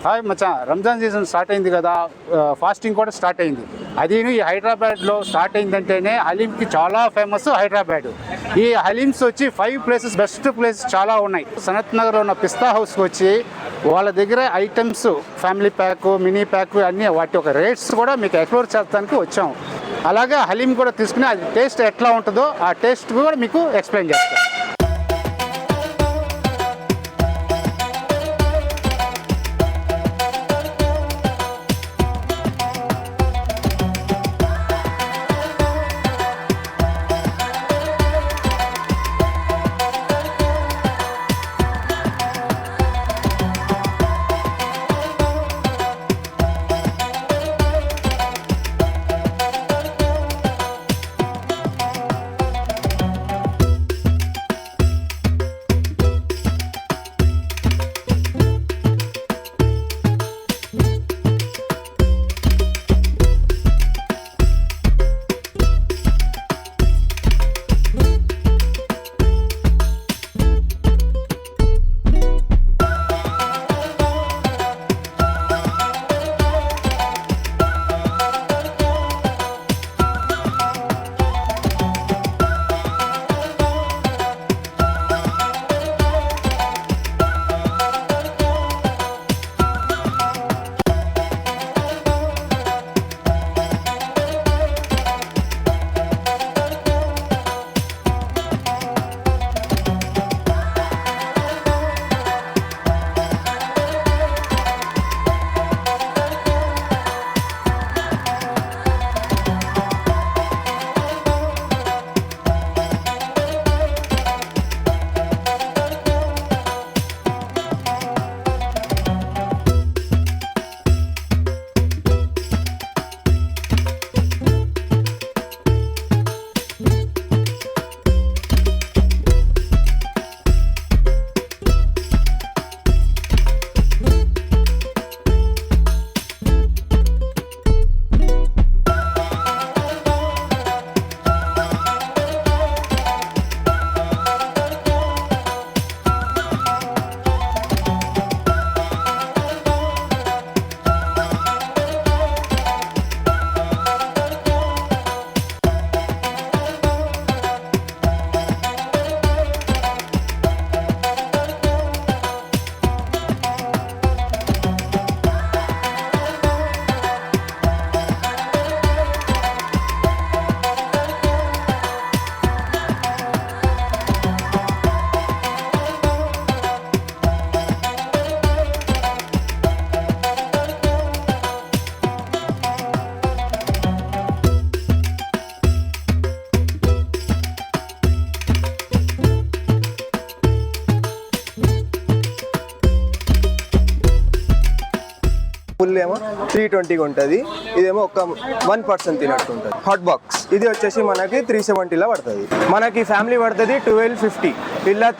Hi మచ్చా, Ramzan season start అయింది కదా, fasting కూడా స్టార్ట్ అయింది. అది ఈ హైదరాబాద్లో స్టార్ట్ అయిందంటేనే హలీంకి చాలా ఫేమస్ హైదరాబాద్. ఈ హలీమ్స్ వచ్చి 5 ప్లేసెస్, బెస్ట్ ప్లేసెస్ చాలా ఉన్నాయి. సనత్ నగర్లో ఉన్న పిస్తా హౌస్కి వచ్చి వాళ్ళ దగ్గర items family pack, mini pack అన్నీ వాటి ఒక రేట్స్ కూడా మీకు ఎక్స్ప్లోర్ చేయడానికి వచ్చాం. అలాగే హలీం కూడా తీసుకుని అది టేస్ట్ ఎట్లా ఉంటుందో ఆ టేస్ట్ కూడా మీకు ఎక్స్ప్లెయిన్ చేస్తాం. ఫుల్ ఏమో 320 ఉంటుంది, ఇదేమో ఒక 1% తినట్టు ఉంటుంది. హాట్ బాక్స్ ఇది వచ్చేసి మనకి 370లో పడుతుంది. మనకి ఫ్యామిలీ పడుతుంది 1250. ఇలా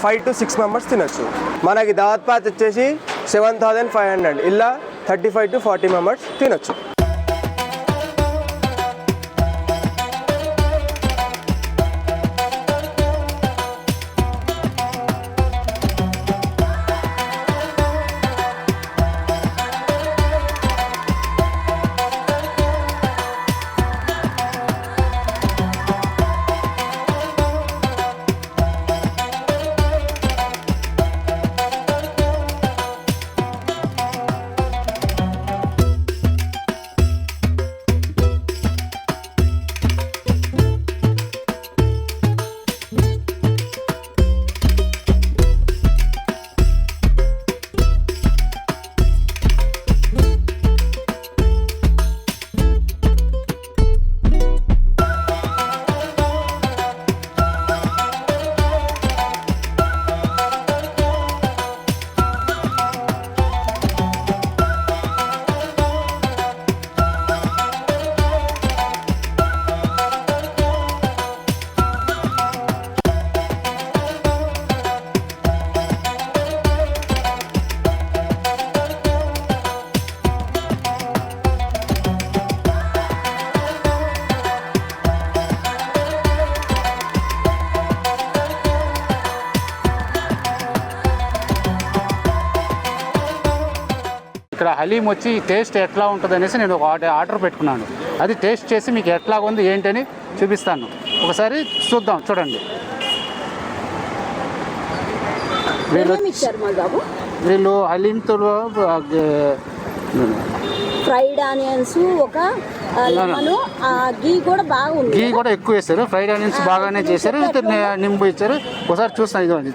5 to 6 మెంబర్స్ తినొచ్చు. మనకి దావత్ పాత్ వచ్చేసి 7500. ఇలా 35 to 40 మెంబర్స్ తినొచ్చు. ఇక్కడ హలీం వచ్చి టేస్ట్ ఎట్లా ఉంటుంది అనేసి నేను ఒక ఆర్డర్ పెట్టుకున్నాను. అది టేస్ట్ చేసి మీకు ఎట్లా ఉంది ఏంటని చూపిస్తాను. ఒకసారి చూద్దాం, చూడండి. వీళ్ళు హలీంతో ఫ్రైడ్ ఆనియన్స్, ఒక లెమన్, గీ కూడా బాగుంది. గీ కూడా ఎక్కువ వేస్తారు. ఫ్రైడ్ ఆనియన్స్ బాగానే చేశారు. నింబు ఇచ్చారు. ఒకసారి చూస్తాను. ఇదిగోండి,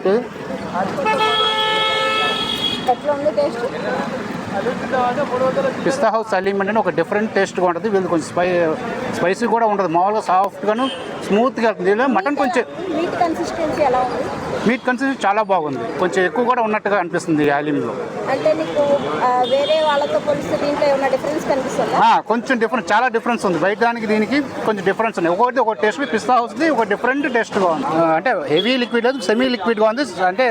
ఎట్లా ఉంది టేస్ట్? పిస్తా హౌస్ హలీం అంటే ఒక డిఫరెంట్ టేస్ట్గా ఉంటుంది. వీళ్ళు కొంచెం స్పైసీ కూడా ఉంటుంది. మామూలుగా సాఫ్ట్గాను స్మూత్గా ఉంటుంది. మటన్ కొంచెం మీట్ కన్సిస్టెన్సీ ఎలా ఉంది? మీట్ కన్సిస్టెన్సీ చాలా బాగుంది. కొంచెం ఎక్కువ కూడా ఉన్నట్టుగా అనిపిస్తుంది ఈ హలీంలో. అంటే నీకు వేరే వాళ్ళతో పోలిస్తే దీంట్లో ఏమైనా డిఫరెన్స్ కనిపిస్తుందా? కొంచెం డిఫరెన్స్, చాలా డిఫరెన్స్ ఉంది. బయట దానికి దీనికి కొంచెం డిఫరెన్స్ ఉంది. ఒక టేస్ట్ పిస్తా హౌస్ది ఒక డిఫరెంట్ టేస్ట్గా ఉంది. అంటే హెవీ లిక్విడ్ లేదు, సెమీ లిక్విడ్గా ఉంది. అంటే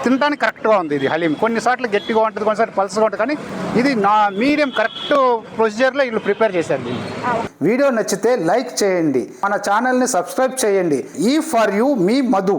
తినడానికి కరెక్ట్గా ఉంది ఇది హలీం. కొన్నిసార్లు గట్టిగా ఉంటుంది, కొన్నిసార్లు పల్స్గా ఉంటుంది. కానీ ఇది నా మీడియం కరెక్ట్ ప్రొసీజర్లో వీళ్ళు ప్రిపేర్ చేశారు దీన్ని. వీడియో నచ్చితే లైక్ చేయండి, మన ఛానల్ని సబ్స్క్రైబ్ చేయండి. ఈ ఫర్ యూ మీ మధు.